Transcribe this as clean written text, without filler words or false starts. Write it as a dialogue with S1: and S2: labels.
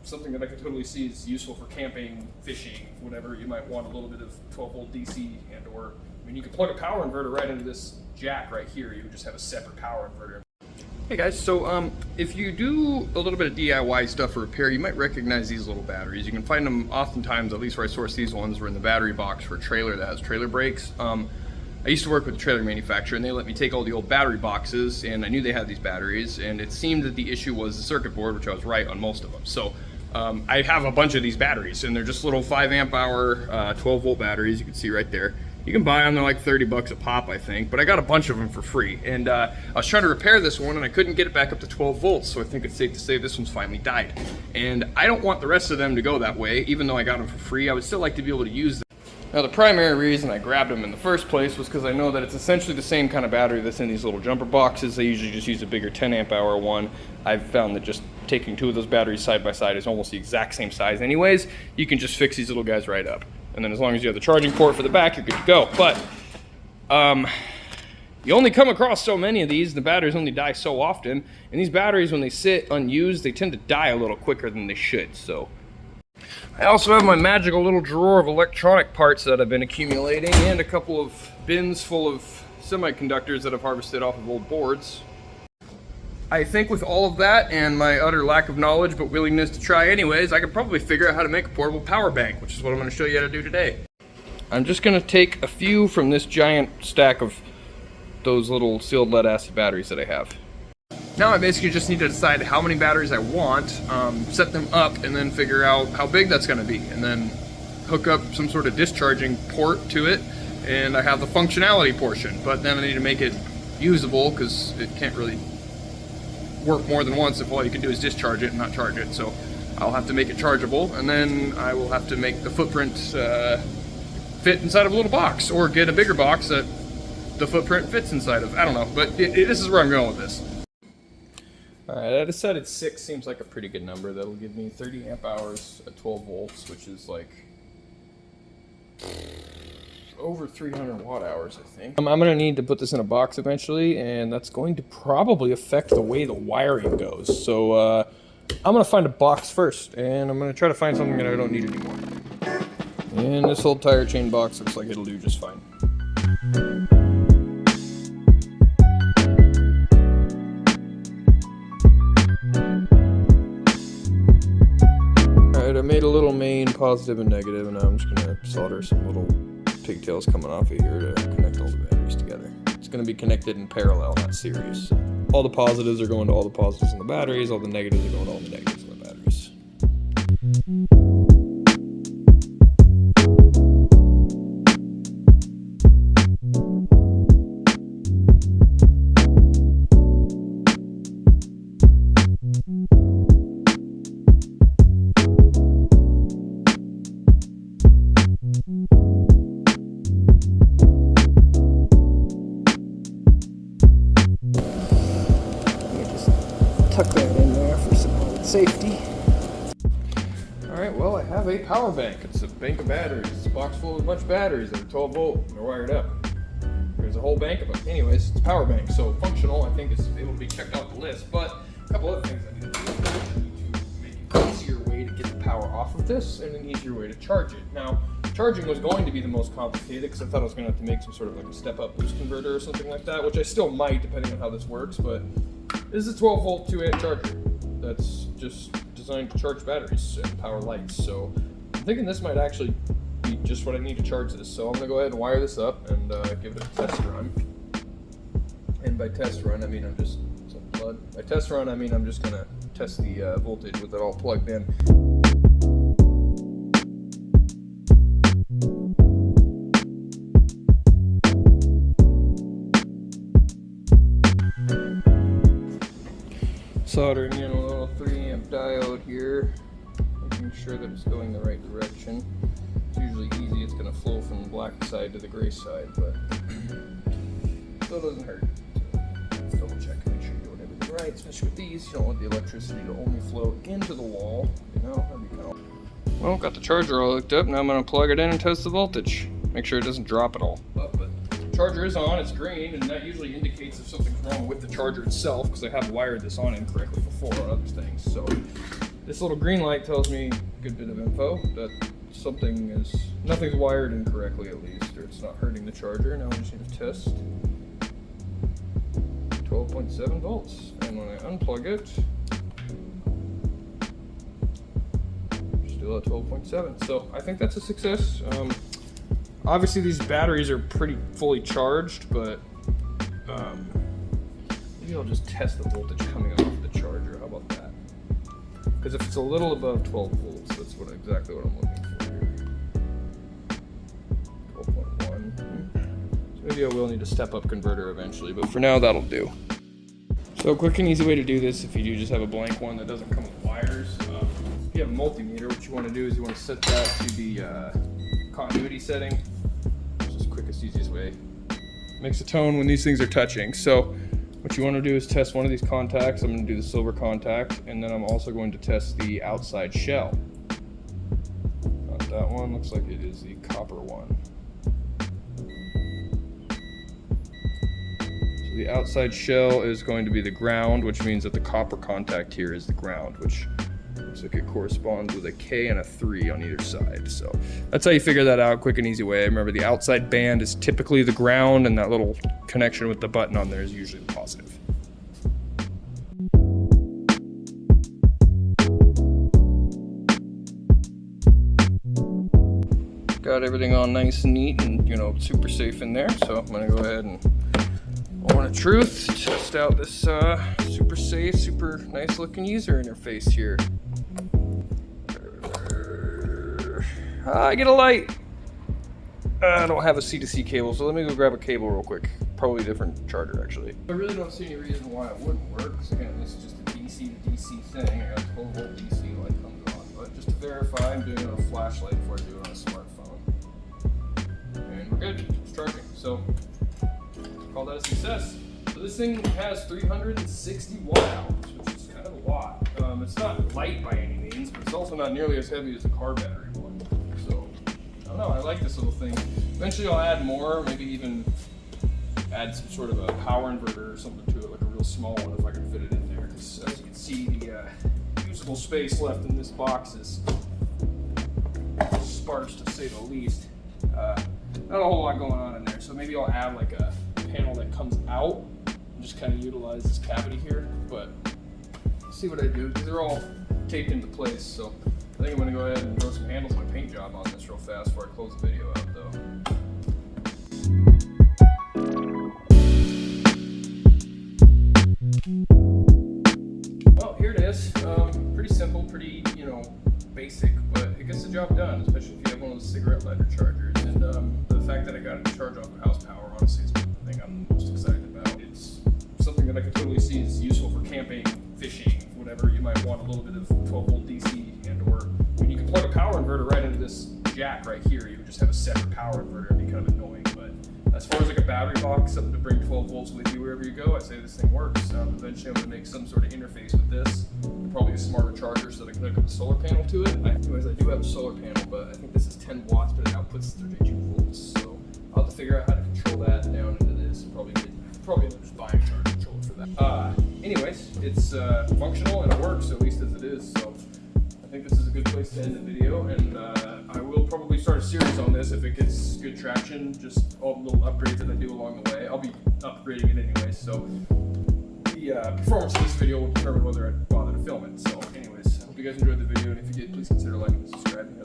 S1: something that I could totally see is useful for camping, fishing, whatever. You might want a little bit of 12-volt DC and or, I mean, you could plug a power inverter right into this jack right here. You would just have a separate power inverter. Hey guys, so if you do a little bit of DIY stuff for repair, you might recognize these little batteries. You can find them oftentimes, at least where I source these ones, were in the battery box for a trailer that has trailer brakes. I used to work with a trailer manufacturer, and they let me take all the old battery boxes, and I knew they had these batteries, and it seemed that the issue was the circuit board, which I was right on most of them. So I have a bunch of these batteries, and they're just little 5 amp hour 12-volt batteries. You can see right there. You can buy them, they're like 30 bucks a pop, I think, but I got a bunch of them for free. And I was trying to repair this one, and I couldn't get it back up to 12 volts, so I think it's safe to say this one's finally died. And I don't want the rest of them to go that way. Even though I got them for free, I would still like to be able to use them. Now, the primary reason I grabbed them in the first place was because I know that it's essentially the same kind of battery that's in these little jumper boxes. I usually just use a bigger 10 amp hour one. I've found that just taking 2 of those batteries side by side is almost the exact same size anyways. You can just fix these little guys right up. And then as long as you have the charging port for the back, you're good to go. But you only come across so many of these. The batteries only die so often. And these batteries, when they sit unused, they tend to die a little quicker than they should. So I also have my magical little drawer of electronic parts that I've been accumulating, and a couple of bins full of semiconductors that I've harvested off of old boards. I think with all of that and my utter lack of knowledge but willingness to try anyways, I could probably figure out how to make a portable power bank, which is what I'm going to show you how to do today. I'm just going to take a few from this giant stack of those little sealed lead acid batteries that I have. Now I basically just need to decide how many batteries I want, set them up, and then figure out how big that's going to be, and then hook up some sort of discharging port to it, and I have the functionality portion. But then I need to make it usable, because it can't really work more than once if all you can do is discharge it and not charge it. So I'll have to make it chargeable, and then I will have to make the footprint fit inside of a little box, or get a bigger box that the footprint fits inside of. I don't know, but this is where I'm going with this. Alright, I decided 6 seems like a pretty good number. That'll give me 30 amp hours at 12 volts, which is like over 300 watt hours, I think. I'm going to need to put this in a box eventually, and that's going to probably affect the way the wiring goes. So I'm going to find a box first, and I'm going to try to find something that I don't need anymore. And this old tire chain box looks like it'll do just fine. Alright, I made a little main positive and negative, and now I'm just going to solder some little pigtails coming off of here to connect all the batteries together. It's going to be connected in parallel, not series. All the positives are going to all the positives in the batteries, all the negatives are going to all the negatives in the batteries. Tuck that in there for some added safety. Alright, well, I have a power bank. It's a bank of batteries. It's a box full of a bunch of batteries that are 12 volt and they're wired up. There's a whole bank of them. Anyways, it's a power bank, so functional. I think it's able to be checked off the list, but a couple other things I need to do. I need to make an easier way to get the power off of this and an easier way to charge it. Now, charging was going to be the most complicated because I thought I was going to have to make some sort of like a step-up boost converter or something like that, which I still might depending on how this works, but this is a 12 volt 2 amp charger that's just designed to charge batteries and power lights. So I'm thinking this might actually be just what I need to charge this. So I'm gonna go ahead and wire this up and give it a test run. And by test run, I mean I'm just gonna test the voltage with it all plugged in. Soldering in a little 3 amp diode here, making sure that it's going the right direction. It's usually easy, it's going to flow from the black side to the gray side, but still doesn't hurt. So double check, make sure you're doing everything right, especially with these. You don't want the electricity to only flow into the wall, you know, that'd be kind of... Well, got the charger all hooked up, now I'm going to plug it in and test the voltage. Make sure it doesn't drop at all. But charger is on, it's green, and that usually indicates if something's wrong with the charger itself, because I have wired this on incorrectly before on other things. So This little green light tells me a good bit of info that nothing's wired incorrectly at least, or it's not hurting the charger. Now we just need to test 12.7 volts. And when I unplug it, still at 12.7. So I think that's a success. Obviously these batteries are pretty fully charged, but maybe I'll just test the voltage coming off the charger. How about that? Because if it's a little above 12 volts, that's exactly what I'm looking for here. 12.1. So maybe I will need a step-up converter eventually, but for now that'll do. So a quick and easy way to do this, if you do just have a blank one that doesn't come with wires, if you have a multimeter, what you want to do is you want to set that to the continuity setting. It's just the quickest, easiest way. Makes a tone when these things are touching. So what you want to do is test one of these contacts. I'm going to do the silver contact, and then I'm also going to test the outside shell. Not that one, looks like it is the copper one. So the outside shell is going to be the ground, which means that the copper contact here is the ground, which looks like it corresponds with a K and a 3 on either side. So that's how you figure that out, quick and easy way. Remember, the outside band is typically the ground, and that little connection with the button on there is usually the positive. Got everything all nice and neat and, super safe in there. So I'm gonna go ahead and, moment of truth, test out this super safe, super nice looking user interface here. I get a light. I don't have a C-to-C cable, so let me go grab a cable real quick. Probably a different charger, actually. I really don't see any reason why it wouldn't work, because again, this is just a DC to DC thing. I got a 12 volt DC light comes on. But just to verify, I'm doing it on a flashlight before I do it on a smartphone. And we're good, it's charging. So, call that a success. So this thing has 360 watt hours, which is kind of a lot. It's not light by any means, but it's also not nearly as heavy as a car battery one. So, I don't know, I like this little thing. Eventually I'll add more, maybe even add some sort of a power inverter or something to it, like a real small one if I can fit it in there. Because as you can see, the usable space left in this box is sparse to say the least. Not a whole lot going on in there, so maybe I'll add like a panel that comes out and just kind of utilize this cavity here, but see what I do, because they're all taped into place. So I think I'm going to go ahead and throw some handles and a paint job on this real fast before I close the video out though. Well, here it is. Pretty simple, pretty, basic, but it gets the job done, especially if you have one of those cigarette lighter chargers. And the fact that I got it to charge off of house power, honestly, is the thing I'm most excited about. It's something that I can totally see is useful for camping, fishing, whatever. You might want a little bit of 12 volt DC, and or you can plug a power inverter right into this jack right here. You would just have a separate power inverter. It'd be kind of annoying, but as far as like a battery box, something to bring 12 volts with you wherever you go, I'd say this thing works. Eventually I'm going to make some sort of interface with this, probably a smarter charger so that I can hook up a solar panel to it. Anyways, I do have a solar panel, but I think this is 10 watts, but it outputs 32 volts. So I'll have to figure out how to control that down into this, and probably end up just buying a charger controller for that. Anyways, it's functional and it works, at least as it is. So I think this is a good place to end the video, and I will probably start a series on this if it gets good traction, just all the little upgrades that I do along the way. I'll be upgrading it anyway, so the performance of this video will determine whether I bother to film it. So anyways, I hope you guys enjoyed the video, and if you did, please consider liking and subscribing.